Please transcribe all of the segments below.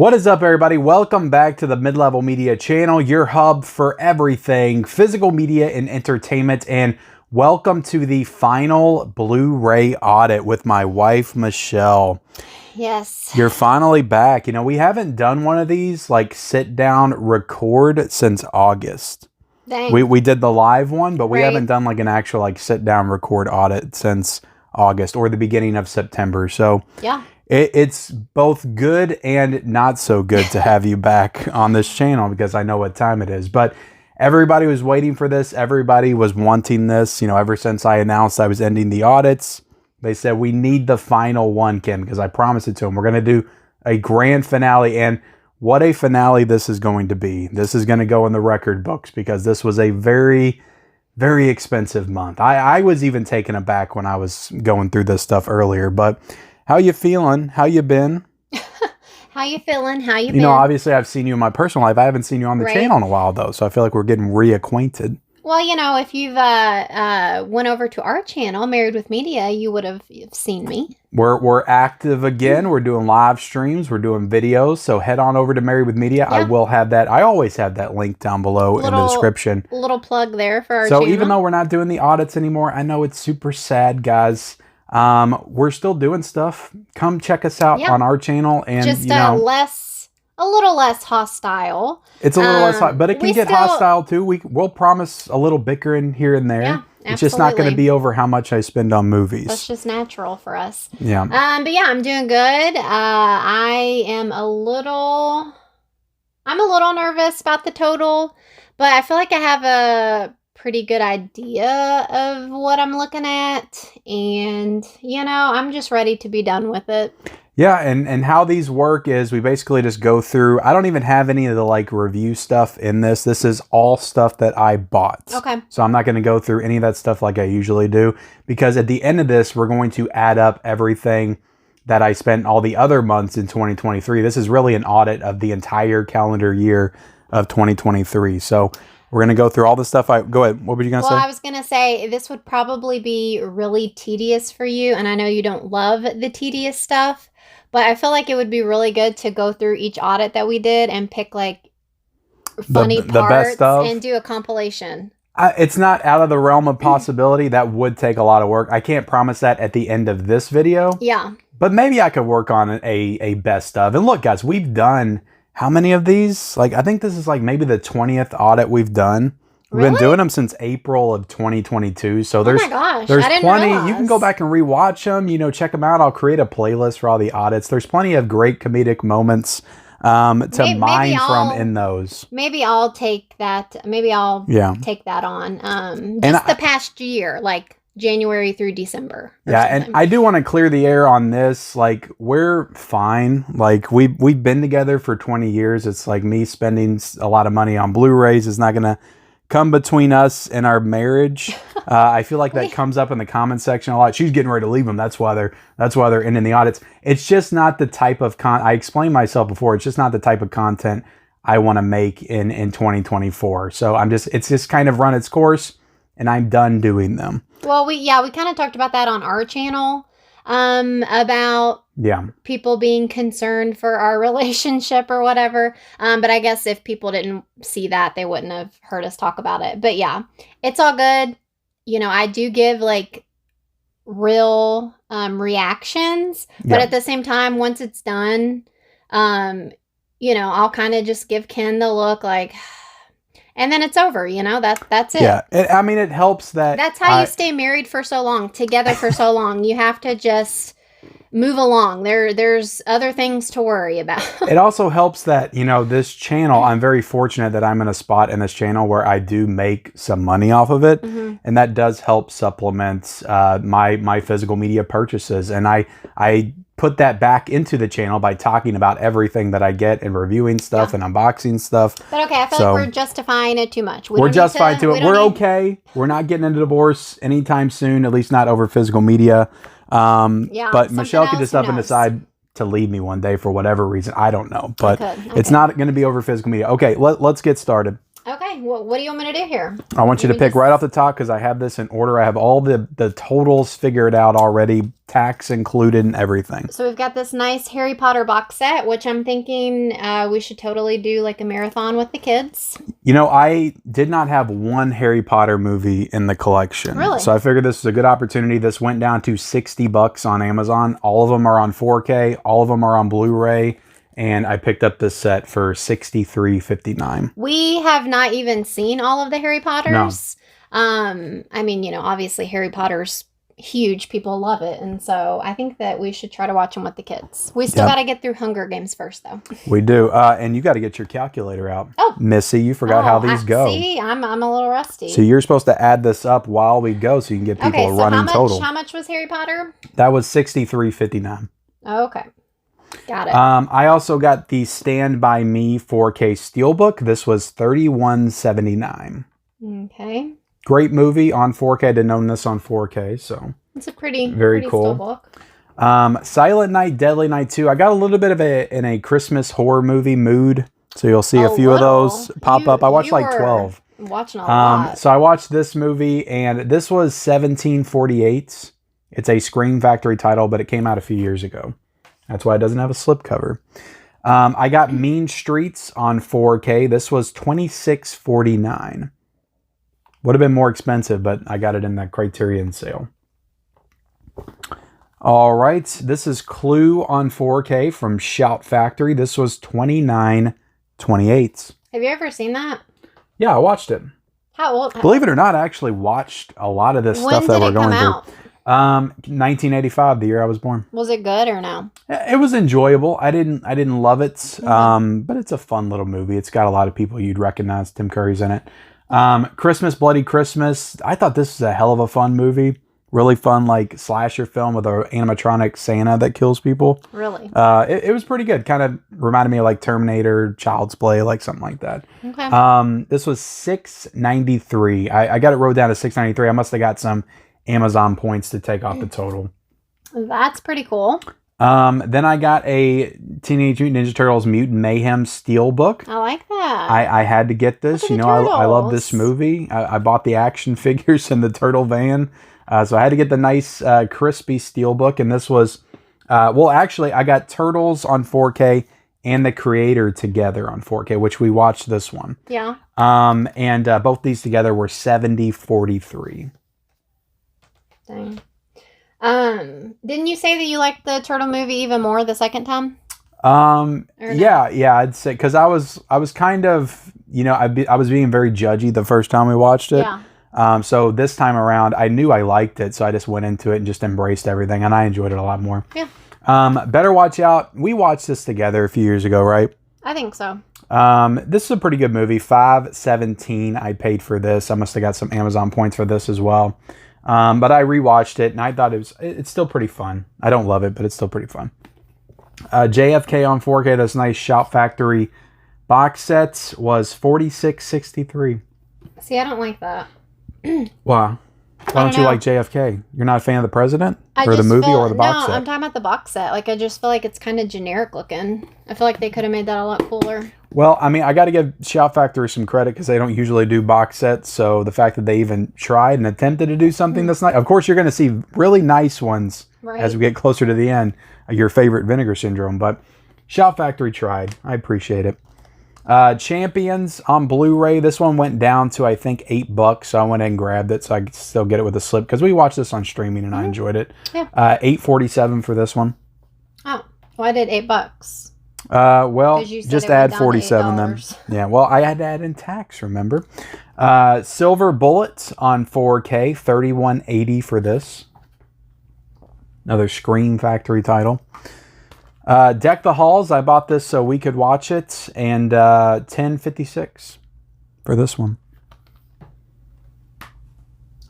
What is up, everybody? Welcome back to the Mid-Level Media channel, your hub for everything physical media and entertainment. And welcome to the final Blu-ray audit with my wife, Michelle. Yes. You're finally back. You know, we haven't done one of these, like, sit down record since August. Dang. We did the live one, but we Right. haven't done, like, an actual, like, sit down record audit since August or the beginning of September. So Yeah. It's both good and not so good to have you back on this channel because I know what time it is. But everybody was waiting for this. Everybody was wanting this. You know, ever since I announced I was ending the audits, they said, we need the final one, Kim, because I promised it to them. We're going to do a grand finale. And what a finale this is going to be. This is going to go in the record books because this was a very, very expensive month. I was even taken aback when I was going through this stuff earlier. But how you feeling? How you been? How you feeling? How you been? You know, obviously I've seen you in my personal life. I haven't seen you on the Right. channel in a while, though. So I feel like we're getting reacquainted. Well, you know, if you've went over to our channel, Married with Media, you would have seen me. We're active again. We're doing live streams. We're doing videos. So head on over to Married with Media. Yeah. I will have that. I always have that link down below in the description. Little plug there for our So channel. even though we're not doing the audits anymore, I know it's super sad, guys. We're still doing stuff. Come check us out on our channel, and just you know, a little less hostile. it's a little less, but it can get still hostile too. We'll promise a little bickering here and there. Yeah, it's just not going to absolutely. be over how much I spend on movies. That's just natural for us. Yeah. But yeah, I'm doing good. I am I'm a little nervous about the total, but I feel like I have a pretty good idea of what I'm looking at, and you know, I'm just ready to be done with it. Yeah, and how these work is we basically just go through. I don't even have any of the like review stuff in this. This is all stuff that I bought. Okay. So I'm not going to go through any of that stuff like I usually do, because at the end of this, we're going to add up everything that I spent all the other months in 2023. This is really an audit of the entire calendar year of 2023. So we're going to go through all the stuff. Go ahead. What were you going to say? Well, I was going to say this would probably be really tedious for you, and I know you don't love the tedious stuff, but I feel like it would be really good to go through each audit that we did and pick like funny the parts best of? and do a compilation. It's not out of the realm of possibility. That would take a lot of work. I can't promise that at the end of this video. Yeah. But maybe I could work on a best of. And look, guys, we've done how many of these? Like, I think this is like maybe the 20th audit we've done. We've been doing them since April of 2022. So there's, oh my gosh, there's I didn't plenty. realize. You can go back and rewatch them. You know, check them out. I'll create a playlist for all the audits. There's plenty of great comedic moments to mine from in those. Maybe I'll take that. Maybe I'll take that on. Just the past year, like January through December. Yeah, and I do want to clear the air on this. Like, we're fine. Like, we've been together for 20 years. It's like me spending a lot of money on Blu-rays is not going to come between us and our marriage. I feel like that comes up in the comment section a lot. She's getting ready to leave them. That's why they're ending the audits. It's just not the type of I explained myself before. It's just not the type of content I want to make in 2024. So it's just kind of run its course, and I'm done doing them. Well, we kind of talked about that on our channel, about people being concerned for our relationship or whatever. But I guess if people didn't see that, they wouldn't have heard us talk about it. But yeah, it's all good. You know, I do give like real reactions, but at the same time, once it's done, you know, I'll kind of just give Ken the look like, and then it's over, you know, that's it. Yeah. I mean, it helps that. That's how you stay married for so long, together for so long. You have to just move along. There's other things to worry about. It also helps that, you know, this channel, I'm very fortunate that I'm in a spot in this channel where I do make some money off of it. Mm-hmm. And that does help supplement my physical media purchases. And I put that back into the channel by talking about everything that I get and reviewing stuff and unboxing stuff. But okay, I feel like we're justifying it too much. We're justifying to it. We're okay. We're not getting into divorce anytime soon, at least not over physical media. But Michelle could just up and decide to leave me one day for whatever reason. I don't know. But it's not going to be over physical media. Okay, let's get started. Okay, well, what do you want me to do here? I want you to pick right off the top because I have this in order. I have all the totals figured out already, tax included and everything. So we've got this nice Harry Potter box set, which I'm thinking we should totally do like a marathon with the kids. You know, I did not have one Harry Potter movie in the collection. Really? So I figured this was a good opportunity. This went down to $60 on Amazon. All of them are on 4K. All of them are on Blu-ray. And I picked up this set for $63.59. We have not even seen all of the Harry Potters. No. I mean, you know, obviously Harry Potter's huge. People love it. And so I think that we should try to watch them with the kids. We still got to get through Hunger Games first, though. We do. And you got to get your calculator out. Oh. Missy, you forgot how these go. See, I'm a little rusty. So you're supposed to add this up while we go so you can get people a running total. How much was Harry Potter? That was $63.59. Okay. Got it. I also got the Stand By Me 4K Steelbook. This was $31.79. Okay. Great movie on 4K. I didn't own this on 4K, so it's a pretty cool Steelbook. Silent Night, Deadly Night 2. I got a little bit of a Christmas horror movie mood, so you'll see a few of those pop up. I watched like 12. Watching a lot. So I watched this movie, and this was 1748. It's a Scream Factory title, but it came out a few years ago. That's why it doesn't have a slipcover. I got Mean Streets on 4K. This was $26.49. Would have been more expensive, but I got it in that Criterion sale. All right. This is Clue on 4K from Shout Factory. This was $29.28. Have you ever seen that? Yeah, I watched it. How old? Believe it or not, I actually watched a lot of this stuff that we're going through. 1985, the year I was born. Was it good or no? It was enjoyable. I didn't love it, but it's a fun little movie. It's got a lot of people you'd recognize. Tim Curry's in it. Christmas, Bloody Christmas. I thought this was a hell of a fun movie. Really fun, like slasher film with an animatronic Santa that kills people. Really? It was pretty good. Kind of reminded me of like Terminator, Child's Play, like something like that. Okay. This was $6.93. I got it wrote down to $6.93. I must have got some Amazon points to take off the total. That's pretty cool. Then I got a Teenage Mutant Ninja Turtles Mutant Mayhem Steelbook. I like that. I had to get this. You know, I love this movie. I bought the action figures in the turtle van. So I had to get the nice crispy Steelbook. And this was, well, actually, I got Turtles on 4K and The Creator together on 4K, which we watched this one. Yeah. And both these together were $70.43. Dang. Didn't you say that you liked the turtle movie even more the second time? Yeah, I'd say because I was kind of, you know, I was being very judgy the first time we watched it. Yeah. So this time around, I knew I liked it, so I just went into it and just embraced everything, and I enjoyed it a lot more. Yeah. Better Watch Out. We watched this together a few years ago, right? I think so. This is a pretty good movie. $5.17 I paid for this. I must have got some Amazon points for this as well. But I rewatched it and I thought it's still pretty fun. I don't love it, but it's still pretty fun. JFK on 4K, this nice Shout Factory box set was $46.63. See, I don't like that. Wow. Why don't you like JFK? You're not a fan of the president? Or the movie or the box set? No, I'm talking about the box set. Like, I just feel like it's kind of generic looking. I feel like they could have made that a lot cooler. Well, I mean, I got to give Shout Factory some credit because they don't usually do box sets. So the fact that they even tried and attempted to do something that's nice. Of course, you're going to see really nice ones as we get closer to the end. Your favorite Vinegar Syndrome. But Shout Factory tried. I appreciate it. Champions on Blu-ray. This one went down to, I think, $8. So I went and grabbed it so I could still get it with a slip because we watched this on streaming and I enjoyed it. Yeah. $8.47 for this one. Oh, why did $8? Well, just add 47 then. Yeah, well, I had to add in tax, remember? Silver Bullet on 4K, $31.80 for this. Another Scream Factory title. Deck the Halls, I bought this so we could watch it, and $10.56 for this one.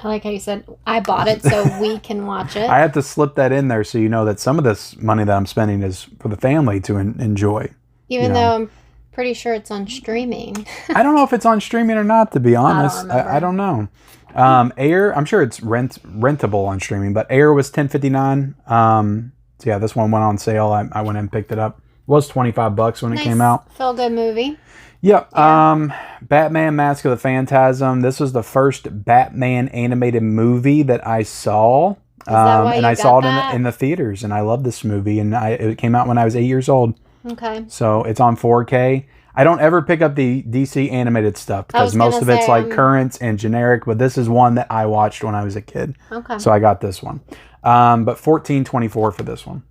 I like how you said, I bought it so we can watch it. I had to slip that in there so you know that some of this money that I'm spending is for the family to enjoy. Even though I'm pretty sure it's on streaming. I don't know if it's on streaming or not, to be honest. I don't know. Air, I'm sure it's rentable on streaming, but Air was $10.59. So yeah, this one went on sale. I went and picked it up. Was $25 when it came out. Feel good movie. Yep. Yeah. Batman Mask of the Phantasm. This was the first Batman animated movie that I saw. Is that why and I saw it in the theaters, and I love this movie. And it came out when I was 8 years old. Okay. So it's on 4K. I don't ever pick up the DC animated stuff because most of it's like current and generic, but this is one that I watched when I was a kid. Okay. So I got this one. But $14.24 for this one.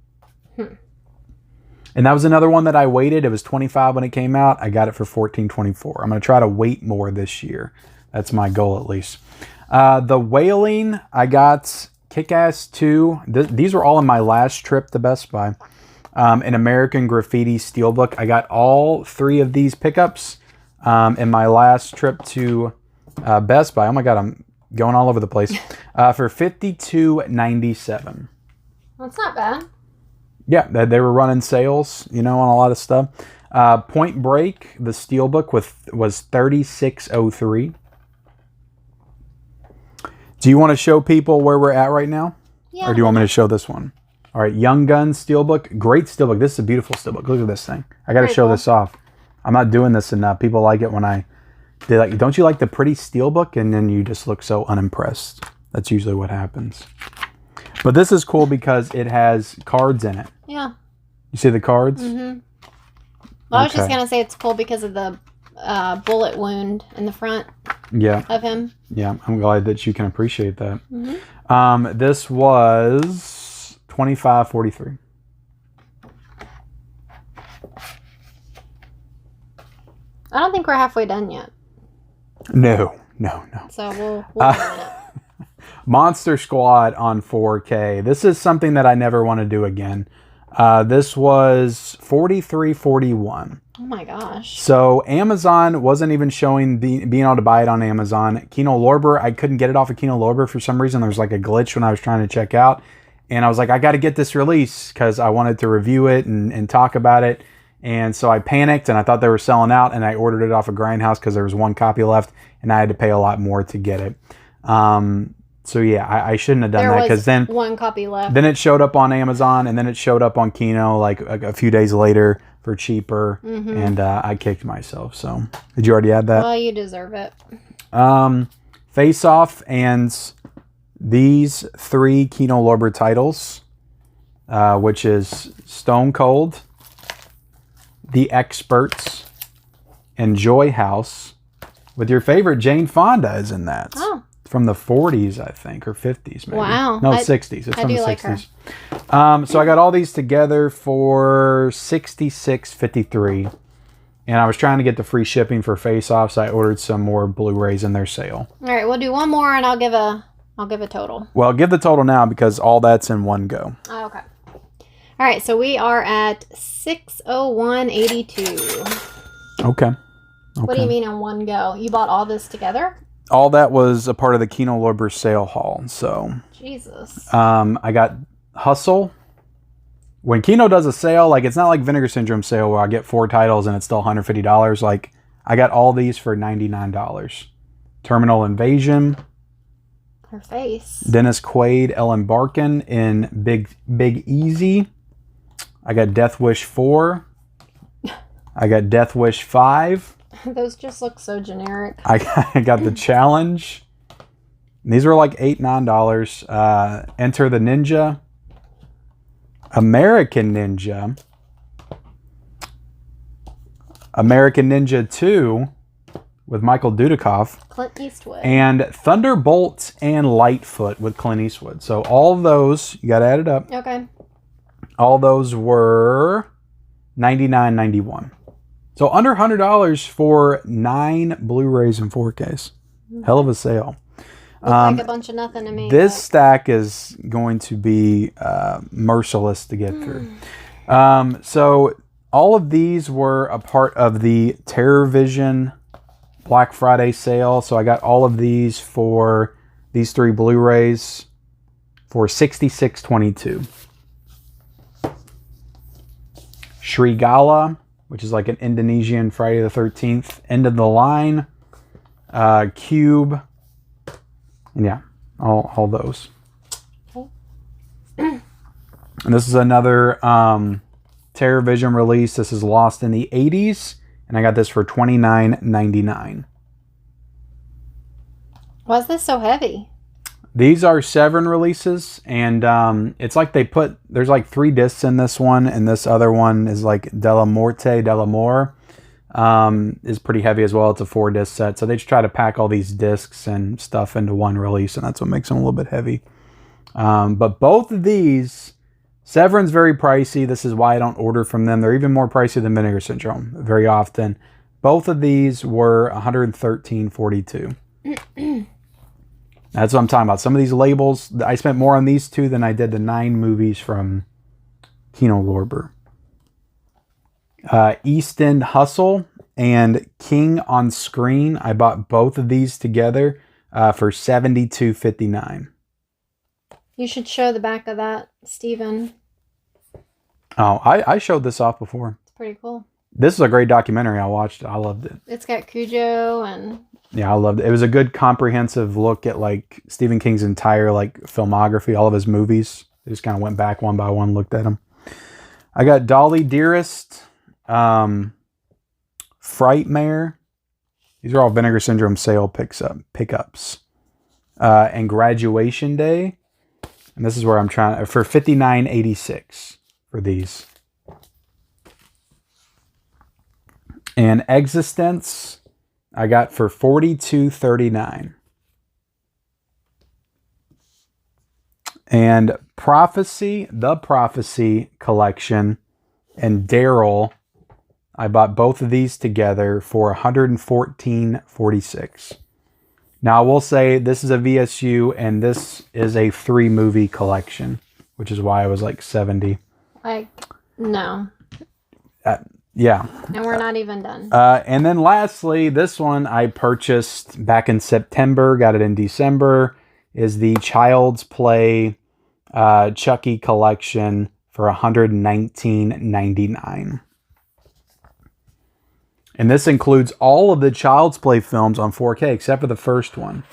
And that was another one that I waited. It was $25 when it came out. I got it for $14.24. I'm going to try to wait more this year. That's my goal at least. The Wailing, I got Kick-Ass 2. These were all in my last trip to Best Buy. An American Graffiti Steelbook. I got all 3 of these pickups in my last trip to Best Buy. Oh my God, I'm going all over the place. For $52.97. That's not bad. Yeah, they were running sales, on a lot of stuff. Point Break, the Steelbook was $36.03. Do you want to show people where we're at right now? Yeah. Or do you want me to show this one? All right, Young Guns Steelbook. Great Steelbook. This is a beautiful Steelbook. Look at this thing. I got to show this off. I'm not doing this enough. People like it when they're like, don't you like the pretty Steelbook? And then you just look so unimpressed. That's usually what happens. But this is cool because it has cards in it. Yeah. You see the cards? Mm-hmm. Well, I was just going to say it's cool because of the bullet wound in the front of him. Yeah, I'm glad that you can appreciate that. Mm-hmm. This was $25.43. I don't think we're halfway done yet. No. So we'll do it. Monster Squad on 4K. This is something that I never want to do again. This was $43.41. Oh my gosh. So Amazon wasn't even showing being able to buy it on Amazon. Kino Lorber, I couldn't get it off of Kino Lorber for some reason. There was like a glitch when I was trying to check out. And I was like, I got to get this release because I wanted to review it and talk about it. And so I panicked and I thought they were selling out, and I ordered it off of Grindhouse because there was 1 copy left and I had to pay a lot more to get it. So yeah, I shouldn't have done that because then 1 copy left. Then it showed up on Amazon, and then it showed up on Kino like a few days later for cheaper, and I kicked myself. So did you already add that? Well, you deserve it. Face Off and these 3 Kino Lorber titles, which is Stone Cold, The Experts, and Joy House, with your favorite Jane Fonda is in that. Oh. From the 40s, I think, or 50s maybe. Wow. No, 60s. It's from the 60s. Like her. So I got all these together for $66.53. And I was trying to get the free shipping for Face Off, so I ordered some more Blu-rays in their sale. All right, we'll do one more and I'll give a total. Well, give the total now because all that's in one go. Oh, okay. All right, so we are at $601.82. Okay. What do you mean in one go? You bought all this together? All that was a part of the Kino Lorber sale haul. So Jesus. I got Hustle. When Kino does a sale, like it's not like Vinegar Syndrome sale where I get 4 titles and it's still $150. Like I got all these for $99. Terminal Invasion. Her face. Dennis Quaid, Ellen Barkin in Big Easy. I got Death Wish 4. I got Death Wish 5. Those just look so generic. I got The Challenge. These were like $8-9. Enter the Ninja. American Ninja. American Ninja 2 with Michael Dudikoff. Clint Eastwood. And Thunderbolt and Lightfoot with Clint Eastwood. So all of those, you got to add it up. Okay. All those were $99.91. So under $100 for 9 Blu-rays and 4Ks. Hell of a sale. Looks like a bunch of nothing to me. This stack is going to be merciless to get through. So all of these were a part of the TerrorVision Black Friday sale. So I got all of these for these 3 Blu-rays for $66.22. Srigala, which is like an Indonesian Friday the 13th. End of the Line. Cube. And yeah, all those. And this is another TerraVision release. This is Lost in the 80s, and I got this for $29.99. Why is this so heavy? These are Severin releases, and it's like there's like 3 discs in this one, and this other one is like Della Morte, Dell'Amore, is pretty heavy as well. It's a 4-disc set, so they just try to pack all these discs and stuff into one release, and that's what makes them a little bit heavy. But both of these, Severin's very pricey. This is why I don't order from them. They're even more pricey than Vinegar Syndrome very often. Both of these were $113.42. That's what I'm talking about. Some of these labels, I spent more on these 2 than I did the 9 movies from Kino Lorber. East End Hustle and King on Screen. I bought both of these together for $72.59. You should show the back of that, Steven. Oh, I showed this off before. It's pretty cool. This is a great documentary. I watched it. I loved it. It's got Cujo and... Yeah, I loved it. It was a good comprehensive look at like Stephen King's entire like filmography, all of his movies. I just kind of went back one by one, looked at them. I got Dolly Dearest, Frightmare. These are all Vinegar Syndrome sale pickups. And Graduation Day. And this is where I'm trying for $59.86 for these. And Existence, I got for $42.39. And Prophecy, The Prophecy Collection, and Daryl, I bought both of these together for $114.46. Now, I will say this is a VSU, and this is a 3-movie collection, which is why I was like 70. Like, no. Yeah. And we're not even done. And then lastly, this one I purchased back in September, got it in December, is the Child's Play Chucky collection for $119.99. And this includes all of the Child's Play films on 4K, except for the first one.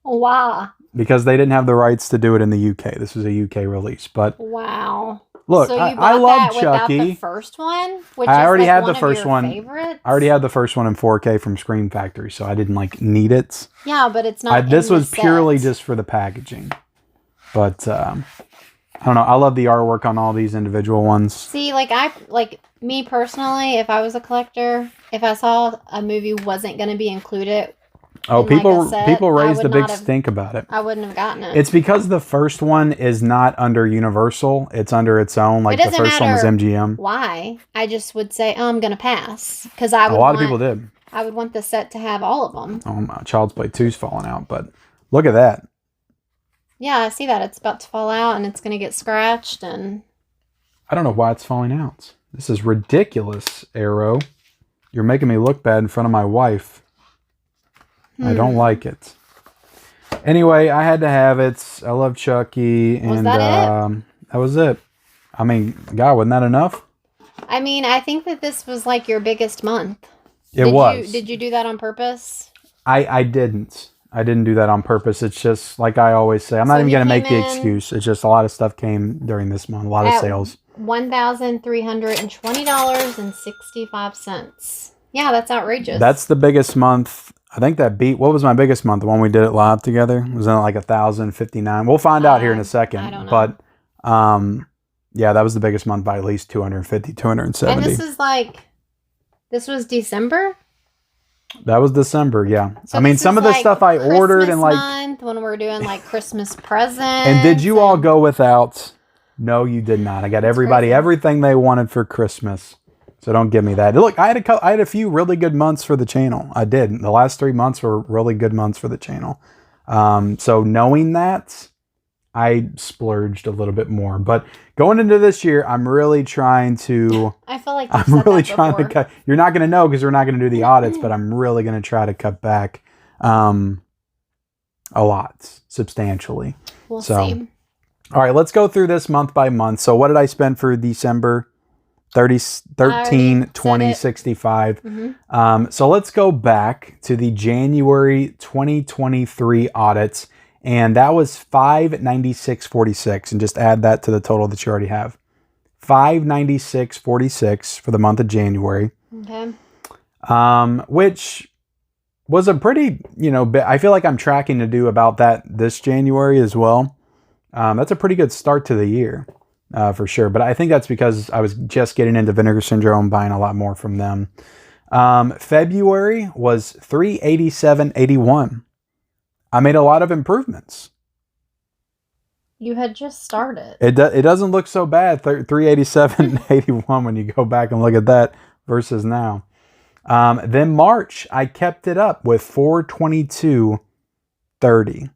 Wow. Because they didn't have the rights to do it in the UK. This was a UK release. But wow. Look, so I love Chucky. The first one, which I already is had like the first one. Favorites? I already had the first one in 4K from Scream Factory, so I didn't like need it. Yeah, but it's not. This was purely just for the packaging. But I don't know. I love the artwork on all these individual ones. See, like me personally, if I was a collector, if I saw a movie wasn't going to be included. Oh, people raised a big stink about it. I wouldn't have gotten it. It's because the first one is not under Universal. It's under its own. Like the first one was MGM. Why? I just would say, I'm going to pass. Because a lot of people did. I would want the set to have all of them. Oh, my Child's Play 2's falling out, but look at that. Yeah, I see that. It's about to fall out and it's going to get scratched. And I don't know why it's falling out. This is ridiculous, Arrow. You're making me look bad in front of my wife. I don't like it. Anyway, I had to have it. I love Chucky. And was that it? That was it. I mean, God, wasn't that enough? I mean, I think that this was like your biggest month. It was. Did you do that on purpose? I didn't. I didn't do that on purpose. It's just, like I always say, I'm not even going to make the excuse. It's just a lot of stuff came during this month. A lot of sales. $1,320.65. Yeah, that's outrageous. That's the biggest month. I think that beat, what was my biggest month? The one we did it live together? Was it like 1,059? We'll find out here in a second. I don't know. But, yeah, that was the biggest month by at least 250, 270. And this was December? That was December, yeah. So I mean, some of the stuff I ordered and like... month when we're doing like Christmas presents. And did you all go without? No, you did not. I got everybody everything they wanted for Christmas. So don't give me that. Look, I had a few really good months for the channel. I did. The last 3 months were really good months for the channel. So knowing that, I splurged a little bit more. But going into this year, I'm really trying to... I feel like I'm really trying to cut... You're not going to know because we're not going to do the audits, but I'm really going to try to cut back a lot, substantially. We'll see. All right, let's go through this month by month. So what did I spend for December? 13, 20, 65. Mm-hmm. So let's go back to the January 2023 audits, and that was $596.46, and just add that to the total that you already have. $596.46 for the month of January. Okay. Which was a pretty, I feel like I'm tracking to do about that this January as well. That's a pretty good start to the year, for sure. But I think that's because I was just getting into Vinegar Syndrome, buying a lot more from them. February was $387.81. I made a lot of improvements. You had just started. It doesn't look so bad, $387.81 when you go back and look at that versus now. Then March, I kept it up with $422.30.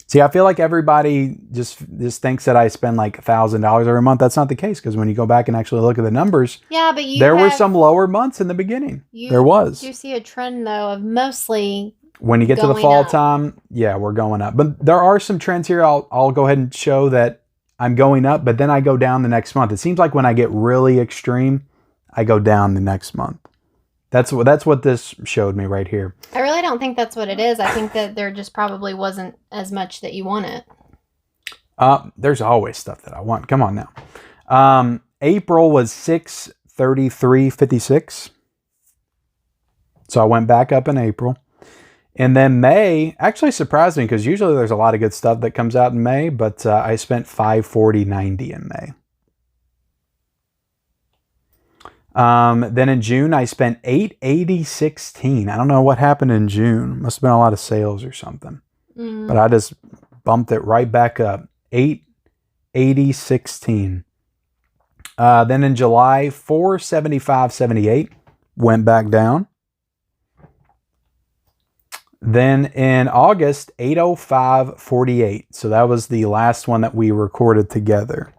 See, I feel like everybody just thinks that I spend like $1,000 every month. That's not the case, because when you go back and actually look at the numbers, yeah, but there were some lower months in the beginning. There was. You see a trend though of mostly when you get to the fall time, yeah, we're going up. But there are some trends here. I'll go ahead and show that I'm going up, but then I go down the next month. It seems like when I get really extreme, I go down the next month. That's what this showed me right here. I really don't think that's what it is. I think that there just probably wasn't as much that you wanted. There's always stuff that I want. Come on now. April was $633.56. So I went back up in April. And then May actually surprised me, because usually there's a lot of good stuff that comes out in May, but I spent $540.90 in May. Then in June, I spent $880.16. I don't know what happened in June. Must have been a lot of sales or something. But I just bumped it right back up. $880.16. Then in July, $475.78. Went back down. Then in August, $805.48. So that was the last one that we recorded together.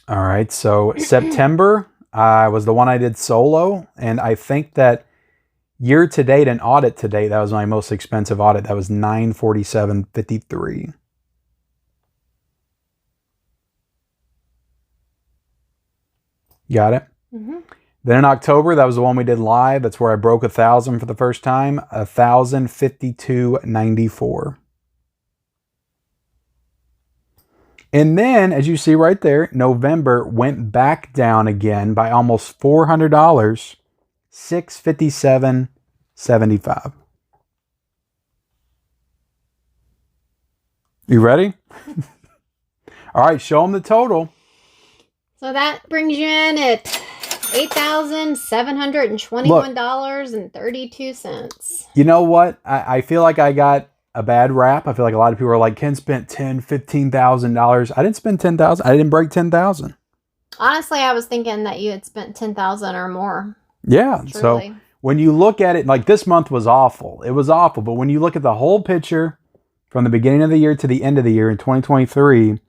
All right, so September was the one I did solo, and I think that year to date and audit to date, that was my most expensive audit. That was $947.53. Got it? Mm-hmm. Then in October, that was the one we did live. That's where I broke 1,000 for the first time. $1,052.94. And then, as you see right there, November went back down again by almost $400, $657.75. You ready? All right, show them the total. So that brings you in at $8,721.32. You know what? I feel like I got a bad rap. I feel like a lot of people are like, Ken spent $10,000, $15,000. I didn't spend $10,000. I didn't break $10,000. Honestly, I was thinking that you had spent $10,000 or more. Yeah. Truly. So when you look at it, like this month was awful. It was awful. But when you look at the whole picture from the beginning of the year to the end of the year in 2023,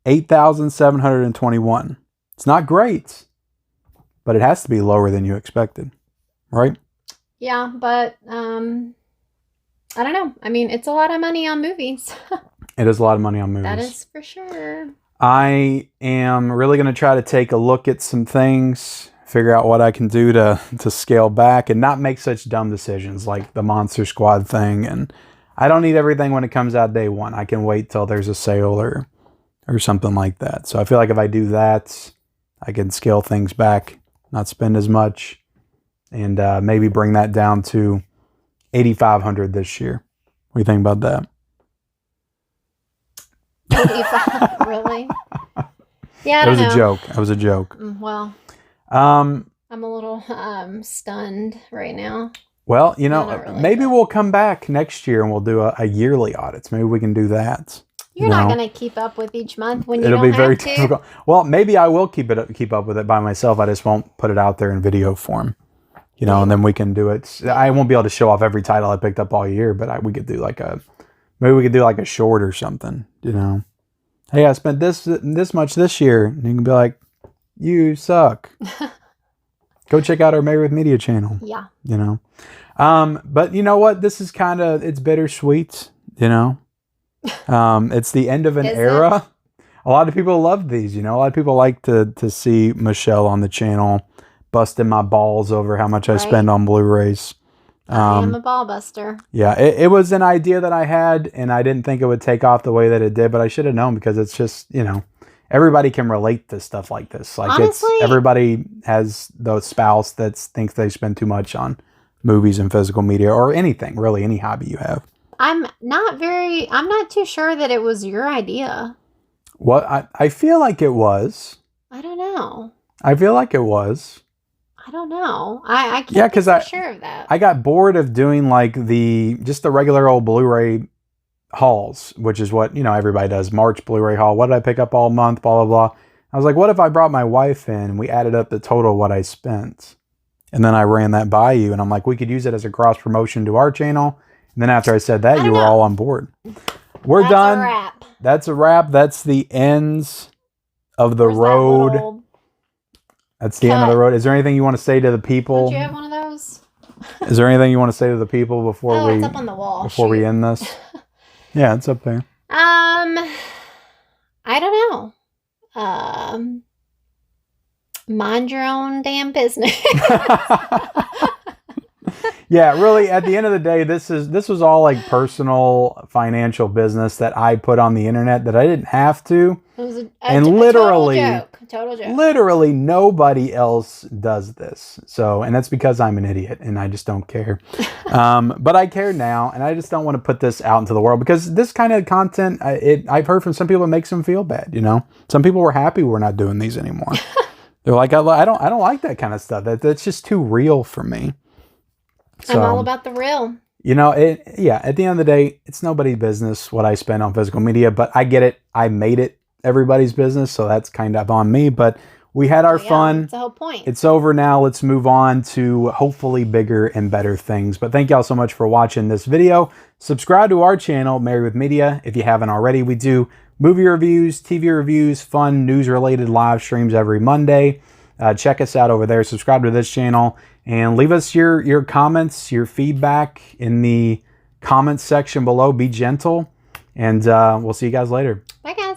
$8,721. It's not great, but it has to be lower than you expected, right? Yeah, but I don't know. I mean, it's a lot of money on movies. It is a lot of money on movies. That is for sure. I am really going to try to take a look at some things, figure out what I can do to scale back and not make such dumb decisions like the Monster Squad thing. And I don't need everything when it comes out day one. I can wait till there's a sale or something like that. So I feel like if I do that, I can scale things back, not spend as much, and maybe bring that down to $8,500 this year. What do you think about that? 85, really? Yeah, It was a joke. It was a joke. Well, I'm a little stunned right now. Well, really maybe we'll come back next year and we'll do a yearly audits. Maybe we can do that. You're not going to keep up with each month when you It'll don't be very have to. difficult. Well, maybe I will keep up with it by myself. I just won't put it out there in video form. And then we can do it. I won't be able to show off every title I picked up all year, but we could do maybe we could do like a short or something, Hey, I spent this much this year. And you can be like, you suck. Go check out our Married with Media channel. Yeah. But you know what? This is it's bittersweet, It's the end of an era. A lot of people love these, A lot of people like to see Michelle on the channel busting my balls over how much I spend on Blu-rays. I am a ball buster. Yeah, it was an idea that I had, and I didn't think it would take off the way that it did, but I should have known, because it's just, you know, everybody can relate to stuff like this. Like, honestly, everybody has the spouse that thinks they spend too much on movies and physical media, or anything, really, any hobby you have. I'm not too sure that it was your idea. Well, I feel like it was. I don't know. I feel like it was. I don't know. I can't be sure of that. I got bored of doing like just the regular old Blu-ray hauls, which is what, you know, everybody does. March Blu-ray haul. What did I pick up all month? Blah, blah, blah. I was like, what if I brought my wife in and we added up the total what I spent? And then I ran that by you, and I'm like, we could use it as a cross promotion to our channel. And then after I said that, you were all on board. We're done. That's a wrap. That's a wrap. That's the ends of the road. That's the end of the road. Is there anything you want to say to the people? Don't you have one of those? Is there anything you want to say to the people before it's up on the wall. Before we end this? Yeah, it's up there. I don't know. Mind your own damn business. Yeah, really, at the end of the day, this was all like personal financial business that I put on the internet that I didn't have to. It was literally a total joke. Literally nobody else does this. So, and that's because I'm an idiot and I just don't care. But I care now, and I just don't want to put this out into the world, because this kind of content, I've heard from some people, it makes them feel bad. You know, some people were happy we're not doing these anymore. They're like, I don't like that kind of stuff. That's just too real for me. So, I'm all about the real. You know, at the end of the day, it's nobody's business what I spend on physical media, but I get it. I made it everybody's business, so that's kind of on me. But we had our fun. That's the whole point. It's over now. Let's move on to hopefully bigger and better things. But thank y'all so much for watching this video. Subscribe to our channel, Married with Media, if you haven't already. We do movie reviews, TV reviews, fun news-related live streams every Monday. Check us out over there. Subscribe to this channel and leave us your comments, your feedback in the comments section below. Be gentle, and we'll see you guys later. Bye, guys.